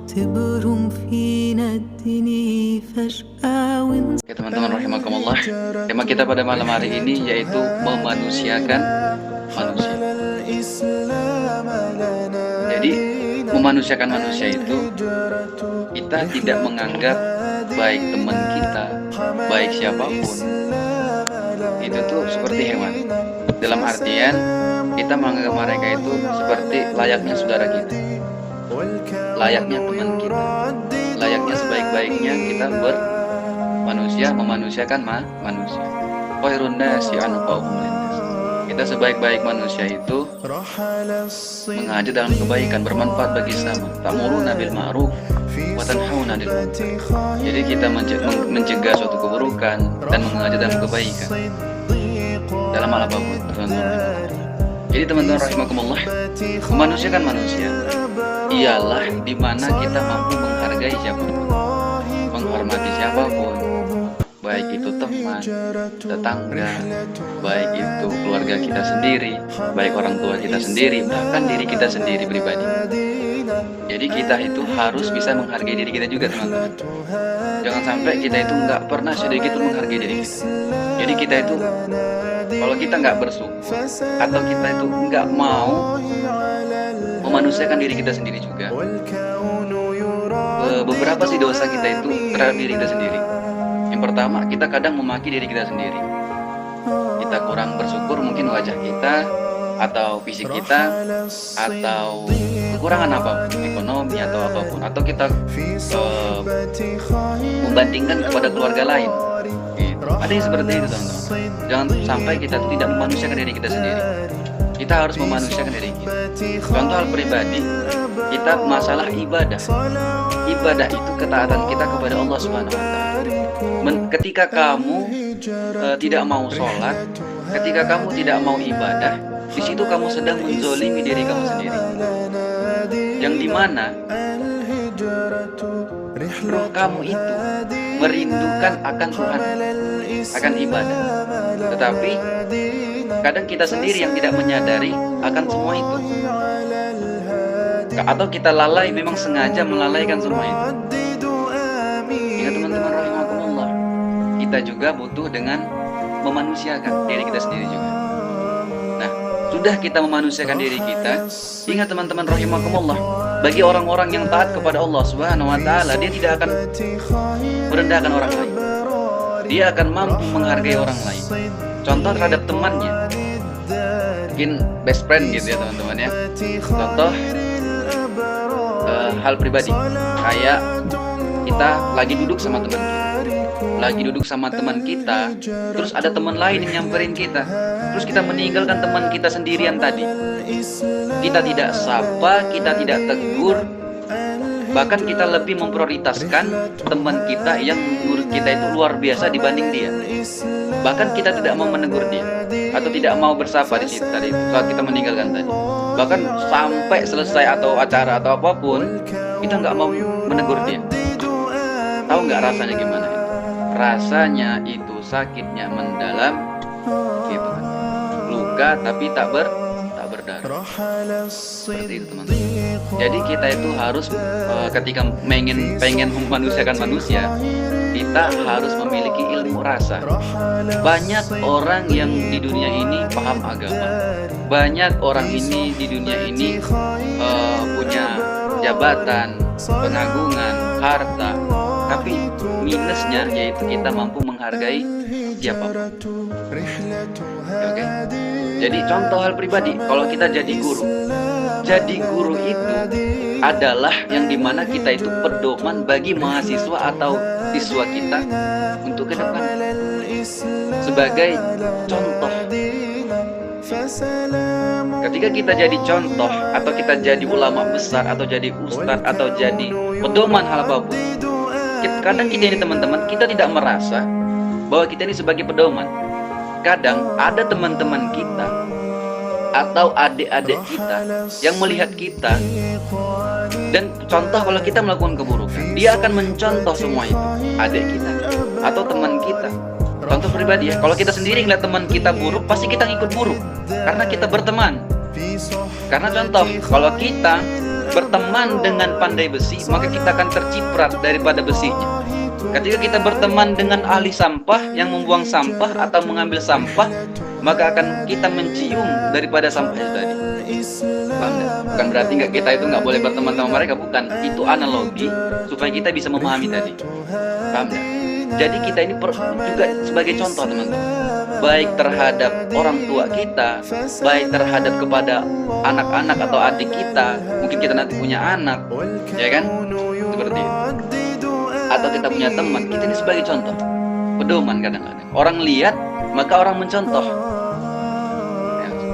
Oke teman-teman rahimakumullah, tema kita pada malam hari ini yaitu memanusiakan manusia. Jadi memanusiakan manusia itu kita tidak menganggap baik teman kita, baik siapapun itu tuh seperti hewan. Dalam artian kita menganggap mereka itu seperti layaknya saudara kita, layaknya teman kita, layaknya sebaik-baiknya kita bermanusia, memanusiakan manusia. Khairun nasi anfa'uhum linnas. Kita sebaik-baik manusia itu mengajak dalam kebaikan, bermanfaat bagi sesama. Ta'muruna bil ma'ruf wa tanhauna 'anil munkar. Jadi kita mencegah suatu keburukan dan mengajak dalam kebaikan dalam hal apapun, teman-teman. Jadi teman-teman rahimakumullah, memanusiakan manusia ialah di mana kita mampu menghargai siapapun, menghormati siapapun, baik itu teman, tetangga, baik itu keluarga kita sendiri, baik orang tua kita sendiri, bahkan diri kita sendiri pribadi. Jadi kita itu harus bisa menghargai diri kita juga, teman-teman. Jangan sampai kita itu nggak pernah sedikit pun menghargai diri kita. Jadi kita itu kalau kita nggak bersyukur atau kita itu nggak mau memanusiakan diri kita sendiri juga, beberapa sih dosa kita itu terhadap diri kita sendiri. Yang pertama, kita kadang memaki diri kita sendiri. Kita kurang bersyukur mungkin wajah kita atau fisik kita atau kekurangan apapun, ekonomi atau apapun, atau kita membandingkan kepada keluarga lain. Ada yang seperti itu, teman-teman. Jangan sampai kita tidak memanusiakan diri kita sendiri. Kita harus memanusiakan diri kita. Contoh hal pribadi, kita masalah ibadah. Ibadah itu ketaatan kita kepada Allah Subhanahu wa Ta'ala. Ketika kamu tidak mau sholat, ketika kamu tidak mau ibadah, di situ kamu sedang menzolimi diri kamu sendiri. Yang dimana roh kamu itu merindukan akan Tuhan, akan ibadah. Tetapi kadang kita sendiri yang tidak menyadari akan semua itu, atau kita lalai, memang sengaja melalaikan semua itu. Ingat teman-teman rahimakumullah, kita juga butuh dengan memanusiakan diri kita sendiri juga. Nah, sudah kita memanusiakan diri kita, ingat teman-teman rahimakumullah, bagi orang-orang yang taat kepada Allah Subhanahu wa Ta'ala, dia tidak akan merendahkan orang lain. Dia akan mampu menghargai orang lain. Contoh terhadap temannya, mungkin best friend gitu ya teman-teman ya. Contoh hal pribadi, kayak kita lagi duduk sama teman kita, terus ada teman lain yang nyamperin kita, terus kita meninggalkan teman kita sendirian tadi. Kita tidak sapa, kita tidak tegur, bahkan kita lebih memprioritaskan teman kita yang menurut kita itu luar biasa dibanding dia. Bahkan kita tidak mau menegur dia atau tidak mau bersapa di situ tadi saat kita meninggalkan tadi. Bahkan sampai selesai atau acara atau apapun, kita nggak mau menegur dia. Tahu nggak rasanya gimana? Rasanya itu sakitnya mendalam, gitu. Luka tapi tak berdarah. Seperti itu, teman-teman. Jadi kita itu harus ketika pengen memanusiakan manusia, kita harus memiliki ilmu rasa. Banyak orang yang di dunia ini paham agama, banyak orang ini di dunia ini punya jabatan, pengagungan, harta, tapi minusnya yaitu kita mampu menghargai siapapun. Oke? Jadi contoh hal pribadi, kalau kita jadi guru itu adalah yang dimana kita itu pedoman bagi mahasiswa atau siswa kita untuk ke depan. Sebagai contoh, ketika kita jadi contoh atau kita jadi ulama besar atau jadi ustadz atau jadi pedoman hal apapun, kadang kita ini teman-teman, kita tidak merasa bahwa kita ini sebagai pedoman. Kadang ada teman-teman kita atau adik-adik kita yang melihat kita, dan contoh kalau kita melakukan keburukan, dia akan mencontoh semua itu, adik kita atau teman kita. Contoh pribadi ya, kalau kita sendiri ngeliat teman kita buruk, pasti kita ngikut buruk karena kita berteman. Karena contoh, kalau kita berteman dengan pandai besi, maka kita akan terciprat daripada besinya. Ketika kita berteman dengan ahli sampah yang membuang sampah atau mengambil sampah, maka akan kita mencium daripada sampah itu tadi. Paham gak? Bukan berarti kita itu nggak boleh berteman sama mereka, bukan. Itu analogi supaya kita bisa memahami tadi. Paham gak? Jadi kita ini juga sebagai contoh, teman-teman, baik terhadap orang tua kita, baik terhadap kepada anak-anak atau adik kita. Mungkin kita nanti punya anak, ya kan? Seperti itu. Atau kita punya teman, kita ini sebagai contoh, pedoman kadang-kadang. Orang lihat, maka orang mencontoh.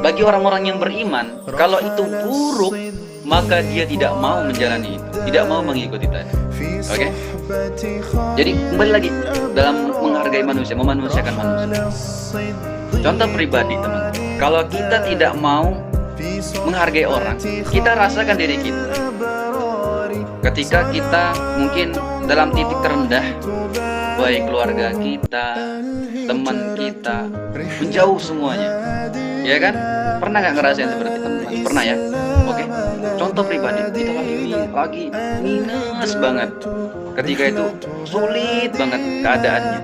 Bagi orang-orang yang beriman, kalau itu buruk, maka dia tidak mau menjalani itu, tidak mau mengikuti tadi. Oke? Jadi kembali lagi dalam menghargai manusia, memanusiakan manusia. Contoh pribadi, teman. Kalau kita tidak mau menghargai orang, kita rasakan diri kita. Ketika kita mungkin dalam titik terendah, baik keluarga kita, teman kita, menjauh semuanya, ya kan? Pernah nggak ngerasain seperti teman? Pernah ya? Oke. Contoh pribadi, kita lagi minus banget. Ketika itu sulit banget keadaannya,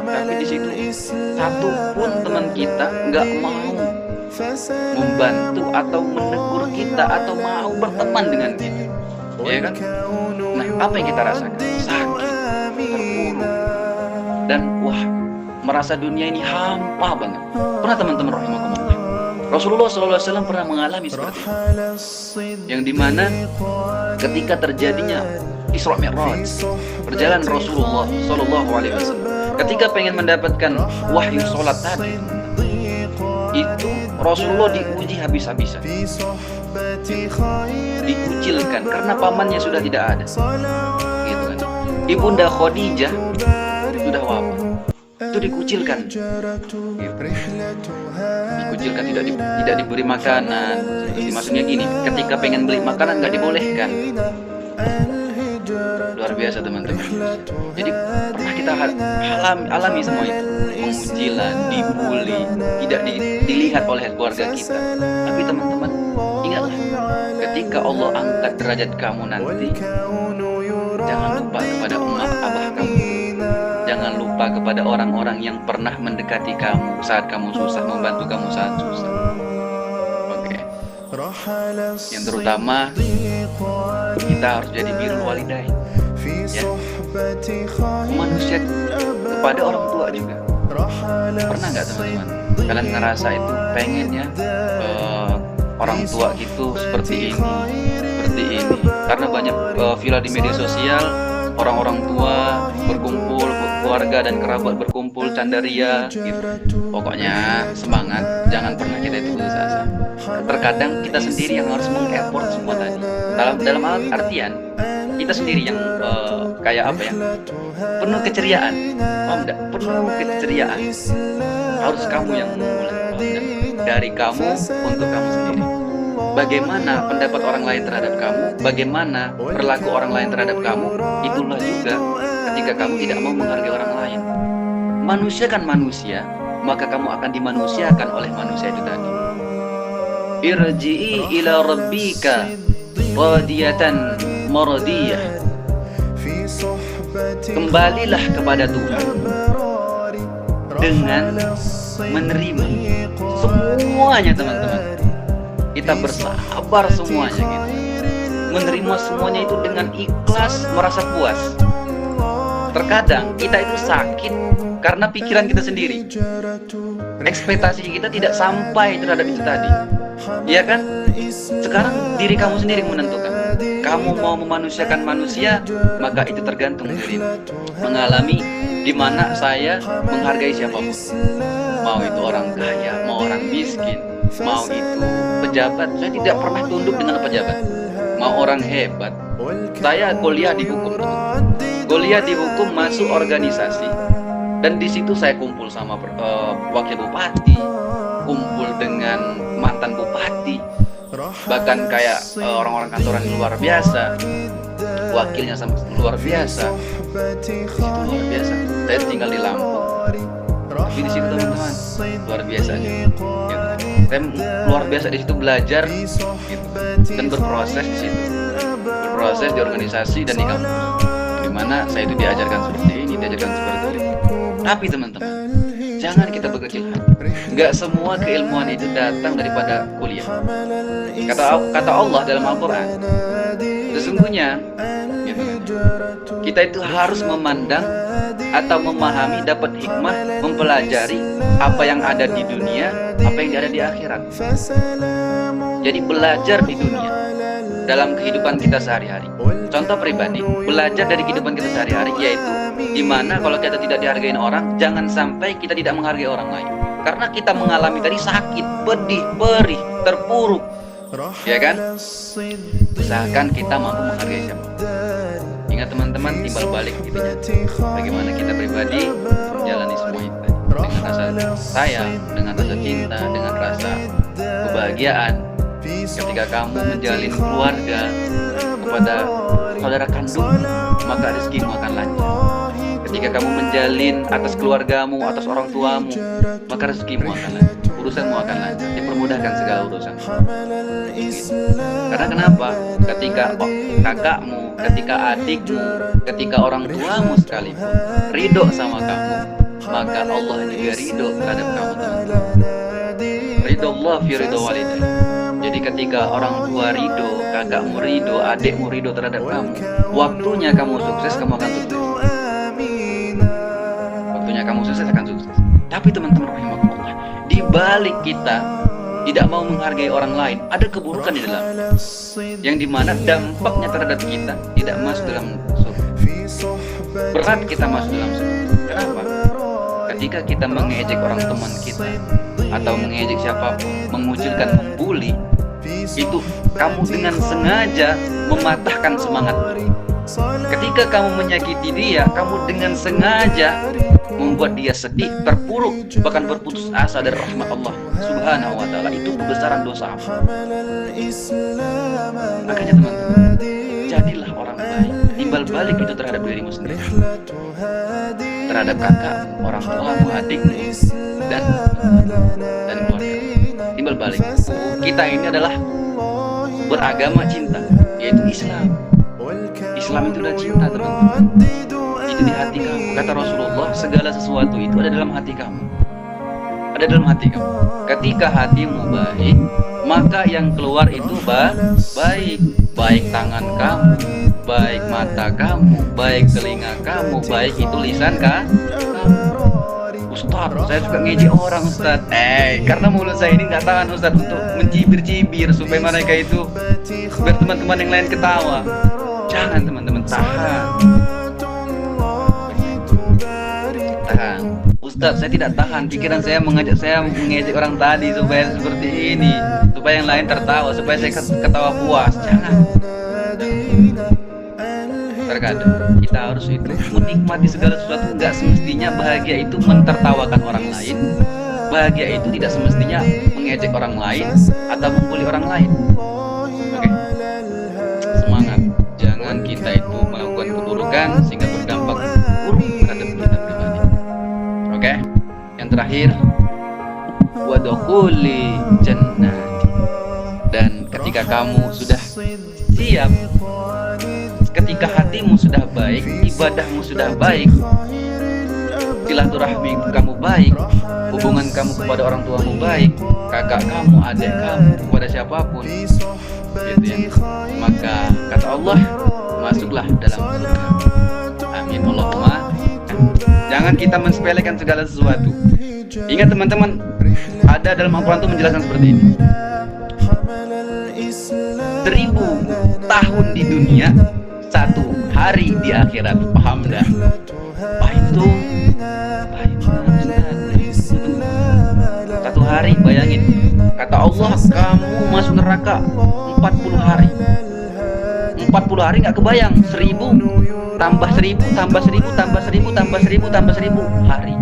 tapi di situ satu pun teman kita nggak mau membantu atau menegur kita atau mau berteman dengan kita, ya kan? Nah, apa yang kita rasakan? Sakit, terpuruk, dan wah, merasa dunia ini hampa banget. Pernah teman-teman rahimakumullah, Rasulullah SAW pernah mengalami seperti itu, yang dimana ketika terjadinya Isra Mi'raj, perjalanan Rasulullah SAW, ketika pengen mendapatkan wahyu sholat tadi, itu Rasulullah diuji habis-habisan, dikucilkan karena pamannya sudah tidak ada, gitu kan. Ibunda Khadijah sudah wafat, itu dikucilkan, gitu. Dikucilkan, tidak diberi makanan. Maksudnya gini, ketika pengen beli makanan nggak dibolehkan. Luar biasa, teman-teman. Jadi pernah kita alami semua itu, pengucilan, dibully, tidak dilihat oleh keluarga kita. Tapi teman-teman, ingatlah, ketika Allah angkat derajat kamu nanti, jangan lupa kepada emak abah kamu, jangan lupa kepada orang-orang yang pernah mendekati kamu saat kamu susah, membantu kamu saat susah. Oke. Yang terutama, kita harus jadi birrul walidain, ya, manusia kepada orang tua juga. Pernah nggak teman-teman kalian ngerasa itu pengennya orang tua gitu seperti ini, karena banyak viral di media sosial, orang-orang tua berkumpul, keluarga dan kerabat berkumpul candaria gitu. Pokoknya semangat, jangan pernah kita itu putus asa. Terkadang kita sendiri yang harus meng-effort semua tadi. Dalam artian kita sendiri yang kayak apa ya? Penuh keceriaan. Paham enggak? Penuh keceriaan. Harus kamu yang memulai, paham enggak? Dari kamu untuk kamu sendiri. Bagaimana pendapat orang lain terhadap kamu, bagaimana perilaku orang lain terhadap kamu, itulah juga ketika kamu tidak mau menghargai orang lain. Manusia kan manusia, maka kamu akan dimanusiakan oleh manusia itu tadi. Irji'i ila rabbika radiyatan maradiyah. Kembalilah kepada Tuhan dengan menerima semuanya, teman-teman. Kita bersabar semuanya gitu. Menerima semuanya itu dengan ikhlas, merasa puas. Terkadang kita itu sakit karena pikiran kita sendiri. Ekspektasi kita tidak sampai terhadap itu tadi. Iya kan? Sekarang diri kamu sendiri yang menentukan. Kamu mau memanusiakan manusia, maka itu tergantung dirimu. Mengalami di mana saya menghargai siapapun. Mau itu orang kaya, mau orang miskin, mau itu pejabat. Saya tidak pernah tunduk dengan pejabat. Mau orang hebat. Saya kuliah di hukum, teman. Kuliah di hukum, masuk organisasi, dan di situ saya kumpul sama wakil bupati, kumpul dengan mantan bupati, bahkan kayak orang-orang kantoran luar biasa, wakilnya sama luar biasa. Di situ luar biasa. Saya tinggal di Lampung, tapi di situ teman-teman luar biasa aja. Gitu. Saya luar biasa di situ belajar gitu, dan berproses di situ. berproses di organisasi dan di kampus, di mana saya itu diajarkan seperti ini, diajarkan seperti itu. Tapi teman-teman, jangan kita berkecil hati. Nggak semua keilmuan itu datang daripada kuliah. Kata Allah dalam Al-Quran, sesungguhnya kita itu harus memandang atau memahami, dapat hikmah, mempelajari apa yang ada di dunia, apa yang ada di akhirat. Jadi belajar di dunia dalam kehidupan kita sehari-hari. Contoh pribadi, belajar dari kehidupan kita sehari-hari, yaitu dimana kalau kita tidak dihargai orang, jangan sampai kita tidak menghargai orang lain. Karena kita mengalami tadi sakit, pedih, perih, terpuruk, ya kan? Usahakan kita mampu menghargai siapa. Ingat teman-teman, timbal balik gitunya. Bagaimana kita pribadi menjalani semua itu dengan rasa sayang, dengan rasa cinta, dengan rasa kebahagiaan. Ketika kamu menjalin keluarga kepada saudara kandung, maka rezekimu akan lancar. Ketika kamu menjalin atas keluargamu, atas orang tuamu, maka rezekimu akan lancar, urusanmu akan lancar, dipermudahkan segala urusan. Gitu. Karena kenapa? Ketika kakakmu, ketika adikmu, ketika orang tuamu sekalipun ridho sama kamu, maka Allah juga ridho terhadap kamu, teman-teman. Ridho Allah fi ridho walidain. Jadi ketika orang tua ridho, kakakmu ridho, adikmu ridho terhadap kamu, waktunya kamu sukses, kamu akan sukses. Waktunya kamu sukses akan sukses. Tapi teman-teman rahimahullah, di balik kita tidak mau menghargai orang lain, ada keburukan di dalam, yang dimana dampaknya terhadap kita tidak masuk dalam surga. Berat kita masuk dalam surga. Kenapa? Ketika kita mengejek orang teman kita atau mengejek siapapun, mengucilkan, membuli, itu kamu dengan sengaja mematahkan semangat. Ketika kamu menyakiti dia, kamu dengan sengaja membuat dia sedih, terpuruk, bahkan berputus asa dari rahmat Allah Subhanahu wa ta'ala. Itu kebesaran dosa. Makanya teman-teman, jadilah orang baik. Timbal balik itu terhadap dirimu sendiri, terhadap kakak, orang tuamu, adikmu, dan keluarga. Timbal balik. Kita ini adalah beragama cinta, yaitu Islam. Islam itu adalah cinta, teman-teman. Itu di hati kamu. Kata Rasulullah, segala sesuatu itu ada dalam hati kamu. Ada dalam hati kamu. Ketika hatimu baik, maka yang keluar itu baik. Baik tangan kamu, baik mata kamu, baik telinga kamu, baik itu lisan kamu. Ustaz, saya suka ngejek orang, Ustaz. Karena mulut saya ini nggak tahan, Ustaz, untuk mencibir-cibir supaya mereka itu, biar teman-teman yang lain ketawa. Jangan, teman-teman, tahan. Ustaz, saya tidak tahan. Pikiran saya mengajak saya mengejek orang tadi supaya seperti ini, supaya yang lain tertawa, supaya saya ketawa puas. Jangan. Terkadang kita harus itu menikmati segala sesuatu. Nggak semestinya bahagia itu mentertawakan orang lain. Bahagia itu tidak semestinya mengejek orang lain atau membuli orang lain. Oke? Semangat. Jangan kita itu melakukan keburukan sehingga berdampak buruk terhadap kita pribadi. Oke? Yang terakhir, wadukhuli jannati. Dan ketika kamu sudah siap, ketika hatimu sudah baik, ibadahmu sudah baik, silaturahmi kamu baik, hubungan kamu kepada orang tuamu baik, kakak kamu, adik kamu, kepada siapapun, gitu ya. Maka kata Allah, masuklah dalam surga. Amin Allahumma. Jangan kita mensepelekan segala sesuatu. Ingat teman-teman, ada dalam Al-Quran itu menjelaskan seperti ini. 1000 tahun di dunia, 1 hari di akhirat. Paham dah? Itu 1 hari, bayangin. Kata Allah, kamu masuk neraka 40 hari. 40 hari nggak kebayang. 1000 tambah 1000 tambah 1000 tambah 1000 tambah 1000 tambah 1000 hari.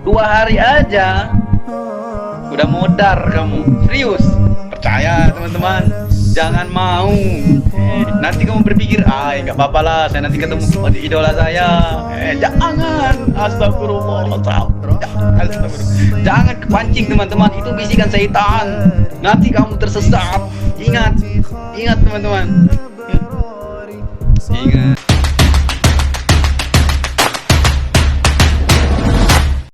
2 hari aja udah modar kamu. Serius, percaya teman-teman. Jangan mau. Nanti kamu berpikir, nggak apa-apa lah, saya nanti ketemu idola saya. Jangan. Astagfirullah. Jangan kepancing teman-teman. Itu bisikan syaitan. Nanti kamu tersesat. Ingat teman-teman.